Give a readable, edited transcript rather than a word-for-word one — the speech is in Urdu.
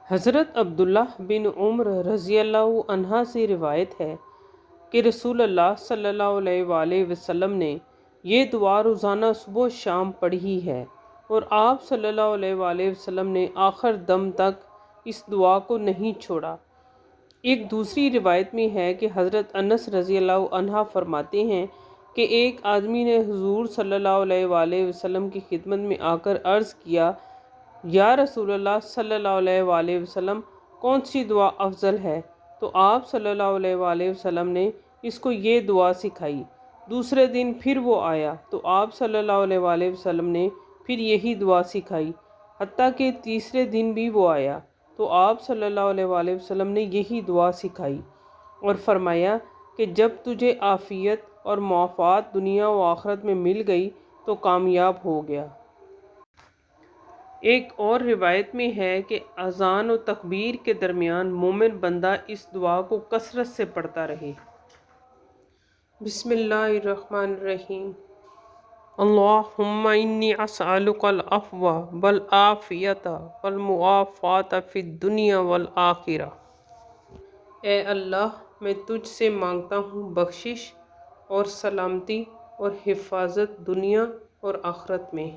حضرت عبداللہ بن عمر رضی اللہ عنہ سے روایت ہے کہ رسول اللہ صلی اللہ علیہ وآلہ وسلم نے یہ دعا روزانہ صبح و شام پڑھی ہے، اور آپ صلی اللہ علیہ وآلہ وسلم نے آخر دم تک اس دعا کو نہیں چھوڑا۔ ایک دوسری روایت میں ہے کہ حضرت انس رضی اللہ عنہ فرماتے ہیں کہ ایک آدمی نے حضور صلی اللہ علیہ وآلہ وسلم کی خدمت میں آ کر عرض کیا، یا رسول اللہ صلی اللہ علیہ وآلہ وسلم، کون سی دعا افضل ہے؟ تو آپ صلی اللہ علیہ وآلہ وسلم نے اس کو یہ دعا سکھائی۔ دوسرے دن پھر وہ آیا تو آپ صلی اللہ علیہ وآلہ وسلم نے پھر یہی دعا سکھائی، حتیٰ کہ تیسرے دن بھی وہ آیا تو آپ صلی اللہ علیہ وآلہ وسلم نے یہی دعا سکھائی اور فرمایا کہ جب تجھے عافیت اور معافات دنیا و آخرت میں مل گئی تو کامیاب ہو گیا۔ ایک اور روایت میں ہے کہ اذان و تکبیر کے درمیان مومن بندہ اس دعا کو کثرت سے پڑھتا رہے۔ بسم اللہ الرحمن الرحیم۔ اللہم انی اسألک العفو والعافیۃ والمعافاۃ فی الدنیا والآخرہ۔ اے اللہ، میں تجھ سے مانگتا ہوں بخشش اور سلامتی اور حفاظت دنیا اور آخرت میں۔